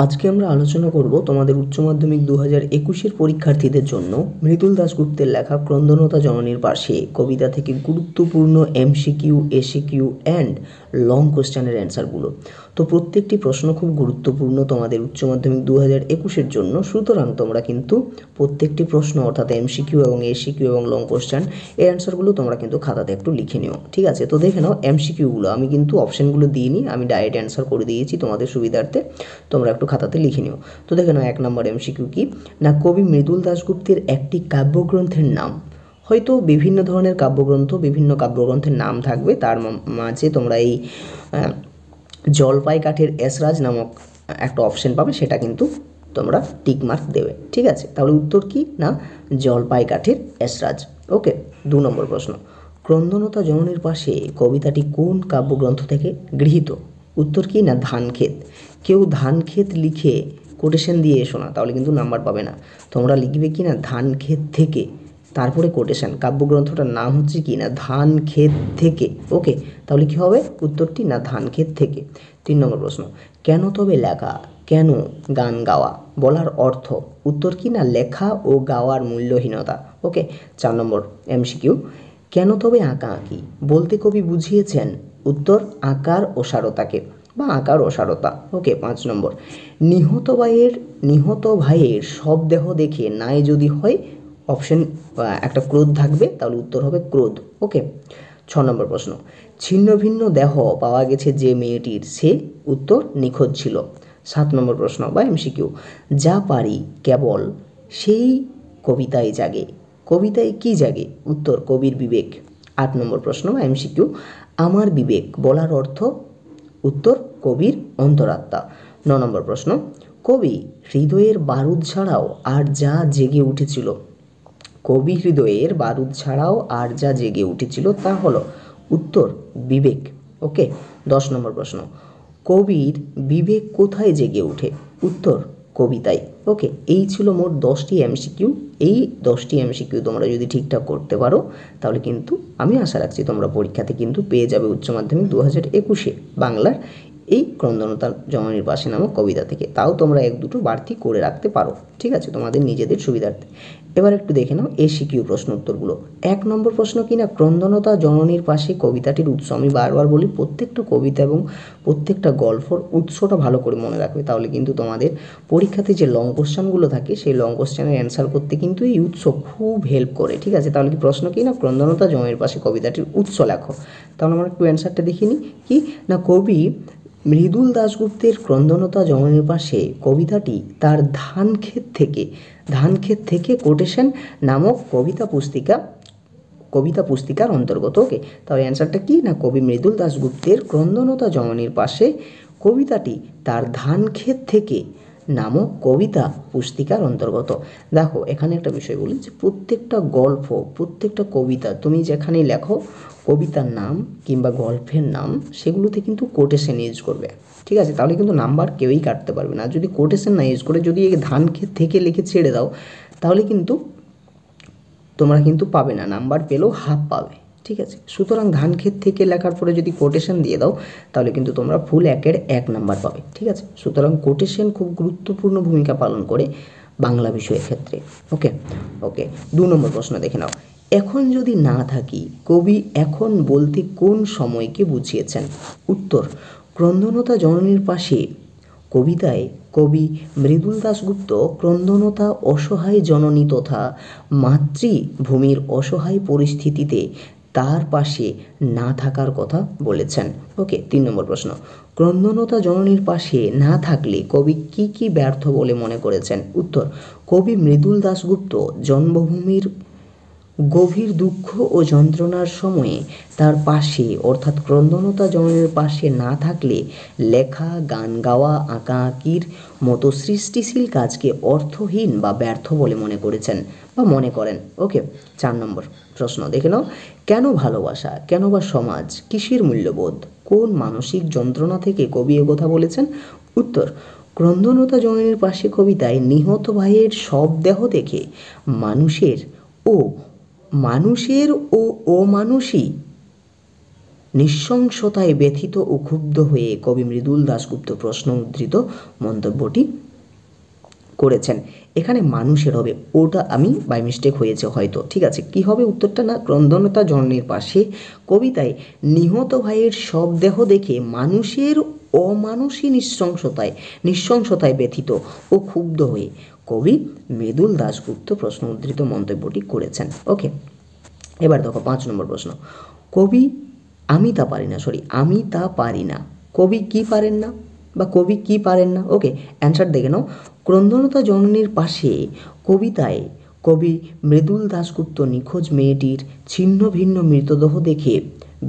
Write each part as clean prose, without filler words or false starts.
আজকে আমরা আলোচনা করব তোমাদের উচ্চ মাধ্যমিক 2021-এর পরীক্ষার্থীদের জন্য মৃদুল দাশগুপ্তের লেখা ক্রন্দনতা জননীর পাশে কবিতা থেকে গুরুত্বপূর্ণ এমসিকিউ, এসিকিউ অ্যান্ড লং কোশ্চেনের অ্যান্সারগুলো। তো প্রত্যেকটি প্রশ্ন খুব গুরুত্বপূর্ণ তোমাদের উচ্চ মাধ্যমিক 2021-এর জন্য, সুতরাং তোমরা কিন্তু প্রত্যেকটি প্রশ্ন অর্থাৎ এমসিকিউ এবং এসিকিউ এবং লং কোশ্চেন এই অ্যান্সারগুলো তোমরা কিন্তু খাতাতে একটু লিখে নিও, ঠিক আছে? তো দেখে নাও এমসিকিউগুলো আমি কিন্তু অপশানগুলো দিইনি, আমি ডাইরেক্ট অ্যান্সার করে দিয়েছি তোমাদের সুবিধার্থে, তোমরা একটু খাতাতে লিখে নিও। তো দেখে নাও 1 নম্বর এমসিকিউ কি না, কবি মৃদুল দাশগুপ্তের একটি কাব্যগ্রন্থের নাম। হয়তো বিভিন্ন ধরনের কাব্যগ্রন্থ, বিভিন্ন কাব্যগ্রন্থের নাম থাকবে, তার মাঝে তোমরা এই জলপাই কাঠের এসরাজ নামক একটা অপশন পাবে, সেটা কিন্তু তোমরা টিক মার্ক দেবে, ঠিক আছে? তাহলে উত্তর কি না, জলপাই কাঠের এসরাজ। ওকে। 2 নম্বর প্রশ্ন, ক্রন্দনতা জননীর পাশে কবিতাটি কোন কাব্যগ্রন্থ থেকে গৃহীত? উত্তর কি না, ধানক্ষেত। কেউ ধানক্ষেত লিখে কোটেশন দিয়ে এসো না, তাহলে কিন্তু নাম্বার পাবে না। তোমরা লিখবে কি না, ধানক্ষেত থেকে, তারপরে কোটেশন। কাব্যগ্রন্থটার নাম হচ্ছে কি না, ধানক্ষেত থেকে। ওকে, তাহলে কি হবে উত্তরটি না, ধানক্ষেত থেকে। 3 নম্বর প্রশ্ন, কেন তবে লেখা, কেন গান গাওয়া বলার অর্থ? উত্তর কি না, লেখা ও গাওয়ার মূল্যহীনতা। ওকে। 4 নম্বর এমসিকিউ, কেন তবে আঁকাআঁকি বলতে কবি বুঝিয়েছেন? উত্তর, আকার ওসারতাকে বা আকার ওসারতা। ওকে। 5 নম্বর, নিহত ভাইয়ের সব দেহ দেখে নাই যদি হয়, অপশন একটা ক্রোধ থাকবে, তাহলে উত্তর হবে ক্রোধ। ওকে। 6 নম্বর প্রশ্ন, ছিন্ন ভিন্ন দেহ পাওয়া গেছে যে মেয়েটির, সে? উত্তর, নিখোঁজ ছিল। 7 নম্বর প্রশ্ন বা এমসিকিউ, যা পারি কেবল সেই কবিতায় জাগে, কবিতায় কি জাগে? উত্তর, কবির বিবেক। 8 নম্বর প্রশ্ন বা এমসিকিউ, আমার বিবেক বলার অর্থ? উত্তর, কবির অন্তরাত্মা। 9 নম্বর প্রশ্ন, কবি হৃদয়ের বারুদ ছাড়াও আর যা জেগে উঠেছিল, কবি হৃদয়ের বারুদ ছাড়াও আর যা জেগে উঠেছিল তা হলো? উত্তর, বিবেক। ওকে। 10 নম্বর প্রশ্ন, কবির বিবেক কোথায় জেগে ওঠে? উত্তর, কবিতায়। ওকে, এই ছিল মোট 10টি এমসিকিউ। এই 10টি এমসিকিউ তোমরা যদি ঠিকঠাক করতে পারো, তাহলে কিন্তু আমি আশা রাখছি তোমরা পরীক্ষাতে কিন্তু পেয়ে যাবে উচ্চ মাধ্যমিক 2021-এ বাংলার এই ক্রন্দনতা জননীর পাশে নামক কবিতা থেকে। তাও তোমরা 1-2টো বাড়তি করে রাখতে পারো, ঠিক আছে, তোমাদের নিজেদের সুবিধার্থে। এবার একটু দেখে নাও এসিকিউ প্রশ্ন উত্তরগুলো। 1 নম্বর প্রশ্ন কি না, ক্রন্দনতা জননীর পাশে কবিতাটির উৎস। আমি বারবার বলি প্রত্যেকটা কবিতা এবং প্রত্যেকটা গল্পর উৎসটা ভালো করে মনে রাখবে, তাহলে কিন্তু তোমাদের পরীক্ষাতে যে লং কোশ্চেনগুলো থাকে সেই লং কোশ্চেনের অ্যান্সার করতে কিন্তু এই উৎস খুব হেল্প করে, ঠিক আছে? তাহলে কি প্রশ্ন কি না, ক্রন্দনতা জননীর পাশে কবিতাটির উৎস লেখো। তাহলে আমরা একটু অ্যান্সারটা দেখে নিই। কি না, কবি মৃদুল দাশগুপ্তের ক্রন্দনতা জননীর পাশে কবিতাটি তার ধানক্ষেত থেকে কোটেশন নামক কবিতা পুস্তিকার অন্তর্গত। ওকে, তাহলে অ্যান্সারটা কি না, কবি মৃদুল দাশগুপ্তের ক্রন্দনতা জননীর পাশে কবিতাটি তার ধানক্ষেত থেকে নামক কবিতা পুস্তিকার অন্তর্গত। দেখো এখানে একটা বিষয় বলি যে প্রত্যেকটা গল্প, প্রত্যেকটা কবিতা তুমি যেখানেই লেখো কবিতার নাম কিংবা গল্পের নাম, সেগুলোতে কিন্তু কোটেশন ইউজ করবে, ঠিক আছে? তাহলে কিন্তু নাম্বার কেউই কাটতে পারবে না। যদি কোটেশন না ইউজ করে যদি ধানক্ষেত থেকে লিখে ছেড়ে দাও, তাহলে কিন্তু তোমরা কিন্তু পাবে না, নাম্বার পেলেও হাফ পাবে, ঠিক আছে? সুতরাং ধানক্ষেত থেকে লেখার পরে যদি কোটেশন দিয়ে দাও, তাহলে কিন্তু তোমরা ফুল 1-এর 1 নাম্বার পাবে, ঠিক আছে? সুতরাং কোটেশন খুব গুরুত্বপূর্ণ ভূমিকা পালন করে বাংলা বিষয়ের ক্ষেত্রে। ওকে। 2 নম্বর প্রশ্ন দেখে নাও, এখন যদি না থাকি, কবি এখন বলতে কোন সময়কে বুঝিয়েছেন? উত্তর, ক্রন্দনতা জননীর পাশে কবিতায় কবি মৃদুল দাশগুপ্ত ক্রন্দনতা অসহায় জননী তথা মাতৃভূমির অসহায় পরিস্থিতিতে তার পাশে না থাকার কথা বলেছেন। ওকে। 3 নম্বর প্রশ্ন, ক্রন্দনতা জননীর পাশে না থাকলে কবি কি কি ব্যর্থ বলে মনে করেছেন? উত্তর, কবি মৃদুল দাশগুপ্ত জন্মভূমির গভীর দুঃখ ও যন্ত্রণার সময়ে তার পাশে অর্থাৎ ক্রন্দনতা জননীর পাশে না থাকলে লেখা, গান গাওয়া, আঁকাআঁকির মতো সৃষ্টিশীল কাজকে অর্থহীন বা ব্যর্থ বলে মনে করেছেন বা মনে করেন। ওকে। 4 নম্বর প্রশ্ন দেখে নাও, কেন ভালোবাসা, কেন বা সমাজ, কিসের মূল্যবোধ, কোন মানসিক যন্ত্রণা থেকে কবি কথা বলেছেন? উত্তর, ক্রন্দনতা জননীর পাশে কবিতায় নিহত ভাইয়ের সব দেহ দেখে মানুষের ও অমানুষী নৃশংসতায় ব্যথিত ও ক্ষুব্ধ হয়ে কবি মৃদুল দাশগুপ্ত প্রশ্ন উদ্ধৃত মন্তব্যটি করেছেন। এখানে মানুষের হবে, ওটা আমি বাই মিস্টেক হয়েছে হয়তো, ঠিক আছে। কি হবে উত্তরটা, না ক্রন্দনতা জননীর পাশে কবিতায় নিহত ভাইয়ের শবদেহ দেখে মানুষের অমানুষী নৃশংসতায় ব্যথিত ও ক্ষুব্ধ হয়ে কবি মৃদুল দাশগুপ্ত প্রশ্ন উদ্ধৃত মন্তব্যটি করেছেন। ওকে, এবার দেখো 5 নম্বর প্রশ্ন। কবি আমি তা পারি না, কবি কি পারেন না বা কবি কি পারেন না? ওকে, অ্যান্সার দেখে নাও। ক্রন্দনতা জননীর পাশে কবিতায় কবি মৃদুল দাশগুপ্ত নিখোঁজ মেয়েটির ছিন্ন ভিন্ন মৃতদেহ দেখে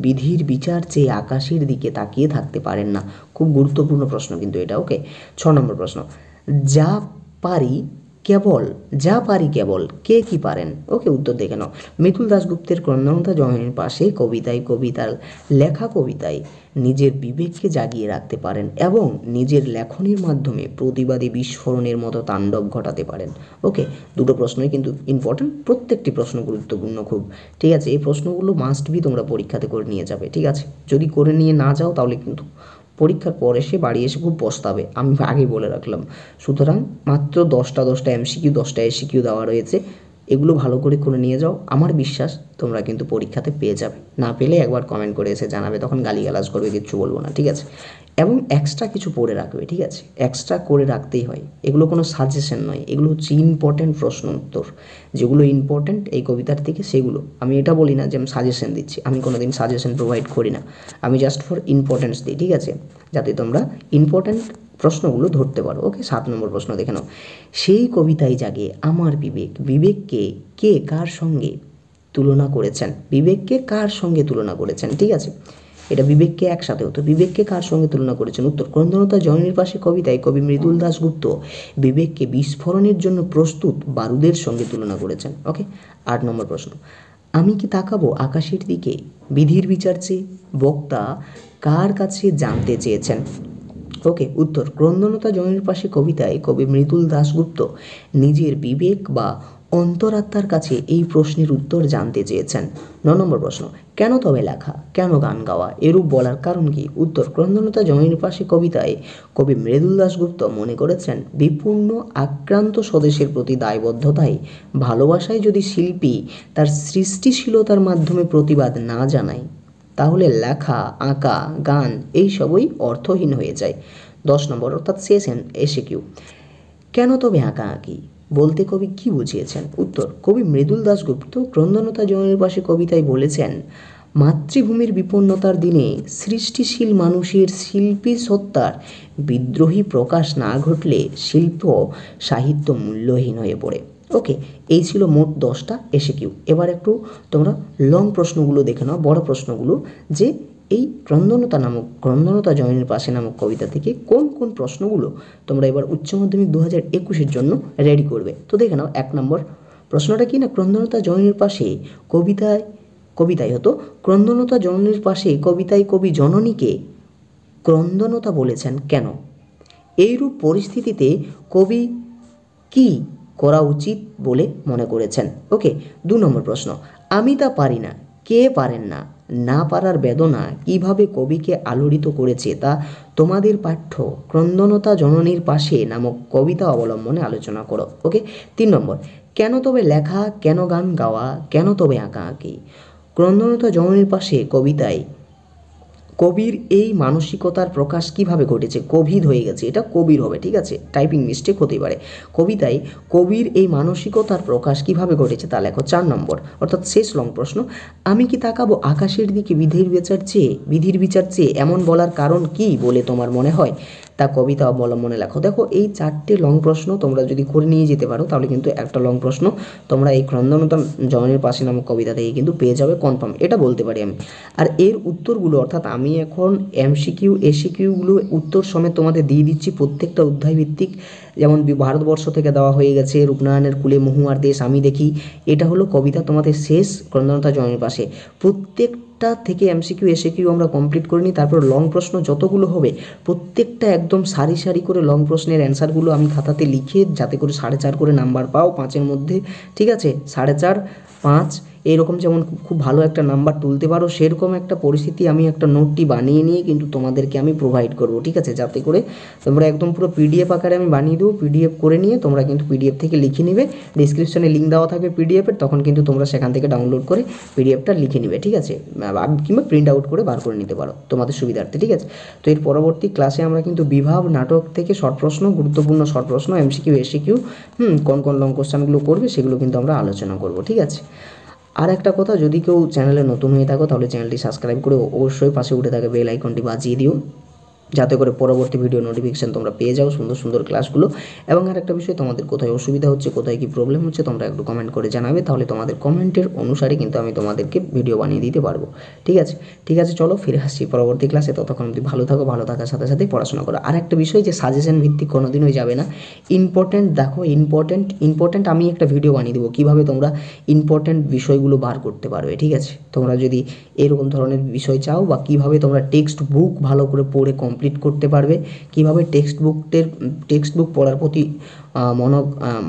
বিধির বিচার চেয়ে আকাশের দিকে তাকিয়ে থাকতে পারেন না। খুব গুরুত্বপূর্ণ প্রশ্ন কিন্তু এটা। ওকে, 6 নম্বর প্রশ্ন। যা পারি কেবল কে কি পারেন? ওকে, উত্তর দেখে নাও। মৃদুল দাশগুপ্তের ক্রন্দনতা জননীর পাশে কবিতার লেখা কবিতায় নিজের বিবেককে জাগিয়ে রাখতে পারেন এবং নিজের লেখনীর মাধ্যমে প্রতিবাদী বিস্ফোরণের মতো তাণ্ডব ঘটাতে পারেন। ওকে, দুটো প্রশ্নই কিন্তু ইম্পর্টেন্ট, প্রত্যেকটি প্রশ্ন গুরুত্বপূর্ণ খুব, ঠিক আছে। এই প্রশ্নগুলো মাস্ট বি তোমরা পরীক্ষাতে করে নিয়ে যাবে, ঠিক আছে। যদি করে নিয়ে না যাও তাহলে কিন্তু পরীক্ষার পর এসে বাড়ি এসে খুব পস্তাবে, আমি আগেই বলে রাখলাম। সুতরাং মাত্র 10টা এমসিকিউ 10টা এসিকিউ দেওয়া রয়েছে, এগুলো ভালো করে নিয়ে যাও। আমার বিশ্বাস তোমরা কিন্তু পরীক্ষাতে পেয়ে যাবে। না পেলে একবার কমেন্ট করে এসে জানাবে, তখন গালিগালাজ করবে, কিচ্ছু বলবো না, ঠিক আছে। এবং এক্সট্রা কিছু পড়ে রাখবে, ঠিক আছে, এক্সট্রা করে রাখতেই হয়। এগুলো কোনো সাজেশন নয়, এগুলো হচ্ছে ইম্পর্টেন্ট প্রশ্ন উত্তর, যেগুলো ইম্পর্টেন্ট এই কবিতার থেকে সেগুলো। আমি এটা বলি না যে আমি সাজেশন দিচ্ছি, আমি কোনোদিন সাজেশন প্রোভাইড করি না, আমি জাস্ট ফর ইম্পর্টেন্স দিই, ঠিক আছে, যাতে তোমরা ইম্পর্টেন্ট প্রশ্নগুলো ধরতে পারো। ওকে, 7 নম্বর প্রশ্ন দেখে নাও। সেই কবিতায় জাগে আমার বিবেককে কে কার সঙ্গে তুলনা করেছেন? ঠিক আছে, এটা বিবেককে একসাথে হতো, বিবেককে কার সঙ্গে তুলনা করেছেন? উত্তর ক্রন্দনতা জননীর পাশে কবিতায় কবি মৃদুল দাশগুপ্ত বিবেককে বিস্ফোরণের জন্য প্রস্তুত বারুদের সঙ্গে তুলনা করেছেন। ওকে, 8 নম্বর প্রশ্ন। আমি কি তাকাবো আকাশের দিকে বিধির বিচার চেয়ে বক্তা কার কাছে জানতে চেয়েছেন? ওকে, উত্তর ক্রন্দনতা জননীর পাশে কবিতায় কবি মৃদুল দাশগুপ্ত নিজের বিবেক বা অন্তরাত্মার কাছে এই প্রশ্নের উত্তর জানতে চেয়েছেন। 9 নম্বর প্রশ্ন। কেন তবে লেখা, কেন গান গাওয়া, এরূপ বলার কারণ কি? উত্তর ক্রন্দনতা জননীর পাশে কবিতায় কবি মৃদুল দাশগুপ্ত মনে করেছেন বিপূর্ণ আক্রান্ত স্বদেশের প্রতি দায়বদ্ধতায় ভালোবাসায় যদি শিল্পী তার সৃষ্টিশীলতার মাধ্যমে প্রতিবাদ না জানায় তাহলে লেখা, আঁকা, গান এইসবই অর্থহীন হয়ে যায়। 10 নম্বর অর্থাৎ শেষ এসিকিউ। কেন তবে আঁকাআঁকি বলতে কবি কি বুঝিয়েছেন? উত্তর কবি মৃদুল দাশগুপ্ত ক্রন্দনতা জননীর পাশে কবিতায় বলেছেন মাতৃভূমির বিপন্নতার দিনে সৃষ্টিশীল মানুষের শিল্পী সত্তার বিদ্রোহী প্রকাশ না ঘটলে শিল্প সাহিত্য মূল্যহীন হয়ে পড়ে। ওকে, এই ছিল মোট 10টা এসিকিউ। এবার একটু তোমরা লং প্রশ্নগুলো দেখে নাও, বড় প্রশ্নগুলো, যে এই ক্রন্দনতা জননীর পাশে নামক কবিতা থেকে কোন কোন প্রশ্নগুলো তোমরা এবার উচ্চ মাধ্যমিক 2021-এর জন্য রেডি করবে। তো দেখে নাও 1 নম্বর প্রশ্নটা কি, না ক্রন্দনতা জননীর পাশে কবিতায় হতো ক্রন্দনতা জননীর পাশে কবিতায় কবি জননীকে ক্রন্দনতা বলেছেন কেন? এইরূপ পরিস্থিতিতে কবি কি করা উচিত বলে মনে করেছেন? ওকে, 2 নম্বর প্রশ্ন। আমি তা পারি না, কে পারেন না? না পারার বেদনা কিভাবে কবিকে আলোড়িত করেছে তা তোমাদের পাঠ্য ক্রন্দনতা জননীর পাশে নামক কবিতা অবলম্বনে আলোচনা করো। ওকে, 3 নম্বর। কেন তবে লেখা, কেন গান গাওয়া, কেন তবে আঁকাআঁকি? ক্রন্দনতা জননীর পাশে কবিতায় কবির এই মানসিকতার প্রকাশ কিভাবে ঘটেছে? কোভিড হয়ে গেছে, এটা কবির হবে, ঠিক আছে, টাইপিং মিস্টেক হতেই পারে। কবিতায় কবির এই মানসিকতার প্রকাশ কিভাবে ঘটেছে তা লেখো। 4 নম্বর অর্থাৎ শেষ লং প্রশ্ন। আমি কি তাকাবো আকাশের দিকে বিধির বিচার চেয়ে এমন বলার কারণ কি বলে তোমার মনে হয় তা কবিতা অবলম্বনে লেখো। দেখো এই 4টে লং প্রশ্ন তোমরা যদি করে নিয়ে যেতে পারো তাহলে কিন্তু একটা লং প্রশ্ন তোমরা এই ক্রন্দনতা জননীর পাশে নামক কবিতা থেকে কিন্তু পেয়ে যাবে কনফার্ম, এটা বলতে পারি আমি। আর এর উত্তরগুলো অর্থাৎ আমি এখন এমসিকিউ এসিকিউগুলো উত্তর সমেত তোমাদের দিয়ে দিচ্ছি, প্রত্যেকটা অধ্যায় ভিত্তিক। যেমন ভারতবর্ষ থেকে দেওয়া হয়ে গেছে রূপনারায়ণের কুলে মহুয়ার দেশ আমি দেখি, এটা হলো কবিতা তোমাদের শেষ ক্রন্দনতা জননীর পাশে। প্রত্যেকটা থেকে এমসিকিউ এসিকিউ আমরা কমপ্লিট করে নিই, তারপর লং প্রশ্ন যতগুলো হবে প্রত্যেকটা একদম সারি সারি করে লং প্রশ্নের অ্যান্সারগুলো আমি খাতাতে লিখে যাতে করে 4.5 করে নাম্বার পাও 5-এর মধ্যে, ঠিক আছে, 4.5, 5 এইরকম যেমন খুব ভালো একটা নাম্বার তুলতে পারো, সেরকম একটা পরিস্থিতি আমি একটা নোটটি বানিয়ে নিয়ে কিন্তু তোমাদেরকে আমি প্রোভাইড করব, ঠিক আছে, যাতে করে তোমরা একদম পুরো পিডিএফ আকারে আমি বানিয়ে দেবো, পিডিএফ করে নিয়ে তোমরা কিন্তু পিডিএফ থেকে লিখে নিবে, ডিসক্রিপশনে লিঙ্ক দেওয়া থাকবে পিডিএফের, তখন কিন্তু তোমরা সেখান থেকে ডাউনলোড করে পিডিএফটা লিখে নিবে, ঠিক আছে, কিংবা প্রিন্ট আউট করে বার করে নিতে পারো তোমাদের সুবিধার্থে, ঠিক আছে। তো এর পরবর্তী ক্লাসে আমরা কিন্তু বিভাব নাটক থেকে শর্ট প্রশ্ন, গুরুত্বপূর্ণ শর্ট প্রশ্ন, এমসিকিউ এসিকিউ, কোন কোন লং কোশ্চেনগুলো করবে সেগুলো কিন্তু আমরা আলোচনা করব, ঠিক আছে। আর একটা কথা, যদি কেউ চ্যানেলে নতুন হয়ে থাকো তাহলে চ্যানেলটি সাবস্ক্রাইব করে অবশ্যই পাশে উঠে থাকে বেল আইকনটি বাজিয়ে দিও, যাতে করে পরবর্তী ভিডিও নোটিফিকেশান তোমরা পেয়ে যাও সুন্দর সুন্দর ক্লাসগুলো। এবং আরেকটা বিষয়, তোমাদের কোথায় অসুবিধা হচ্ছে, কোথায় কি প্রবলেম হচ্ছে, তোমরা একটু কমেন্ট করে জানাবে, তাহলে তোমাদের কমেন্টের অনুসারে কিন্তু আমি তোমাদেরকে ভিডিও বানিয়ে দিতে পারবো, ঠিক আছে। ঠিক আছে, চলো ফিরে আসছি পরবর্তী ক্লাসে, ততক্ষণ অবধি ভালো থাকো, ভালো থাকার সাথে সাথে পড়াশোনা করো। আর একটা বিষয়, যে সাজেশন ভিত্তিক কোনোদিনই যাবে না, ইম্পর্ট্যান্ট দেখো, ইম্পর্ট্যান্ট আমি একটা ভিডিও বানিয়ে দেবো কীভাবে তোমরা ইম্পর্ট্যান্ট বিষয়গুলো বার করতে পারবে, ঠিক আছে। তোমরা যদি এরকম ধরনের বিষয় চাও, বা কীভাবে তোমরা টেক্সট বুক ভালো করে পড়ে কমপ্লিট করতে পারবে, কীভাবে টেক্সট বুক পড়ার প্রতি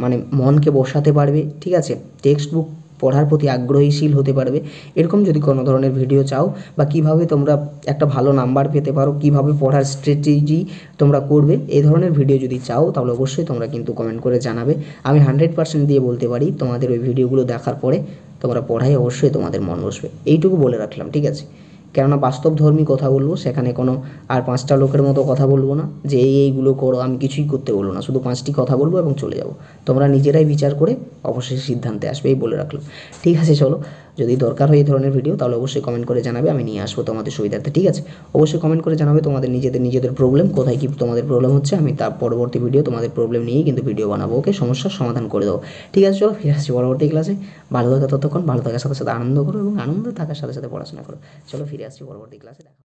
মানে মনকে বসাতে পারবে, ঠিক আছে, টেক্সট বুক পড়ার প্রতি আগ্রহীশীল হতে পারবে, এরকম যদি কোনো ধরনের ভিডিও চাও, বা কীভাবে তোমরা একটা ভালো নাম্বার পেতে পারো, কীভাবে পড়ার স্ট্র্যাটেজি তোমরা করবে, এই ধরনের ভিডিও যদি চাও তাহলে অবশ্যই তোমরা কিন্তু কমেন্ট করে জানাবে। আমি 100% দিয়ে বলতে পারি তোমাদের ওই ভিডিওগুলো দেখার পরে তোমরা পড়ায় অবশ্যই তোমাদের মন বসবে, এইটুকু বলে রাখলাম, ঠিক আছে। কেননা বাস্তবধর্মী কথা বলবো, সেখানে কোনো আর 5টা লোকের মতো কথা বলবো না যে এইগুলো করো, আমি কিছুই করতে বলবো না, শুধু 5টি কথা বলবো এবং চলে যাব। তোমরা নিজেরাই বিচার করে অবশ্যই সিদ্ধান্তে আসবে, এই বলে রাখলাম, ঠিক আছে। চলো, যদি দরকার হয় এই ধরনের ভিডিও তাহলে অবশ্যই কমেন্ট করে জানাবে, আমি নিয়ে আসবো তোমাদের সুবিধার্থে, ঠিক আছে। অবশ্যই কমেন্ট করে জানাবে তোমাদের নিজেদের প্রবলেম, কোথায় কি তোমাদের প্রবলেম হচ্ছে, আমি তার পরবর্তী ভিডিও তোমাদের প্রবলেম নিয়েই কিন্তু ভিডিও বানাবো, ওকে, সমস্যার সমাধান করে দেবো, ঠিক আছে। চলো ফিরে আসছি পরবর্তী ক্লাসে, ভালো থাকা ততক্ষণ, ভালো থাকার সাথে সাথে আনন্দ করো, এবং আনন্দ থাকার সাথে সাথে পড়াশোনা করো। চলো ফিরে আসছি পরবর্তী ক্লাসে, দেখা।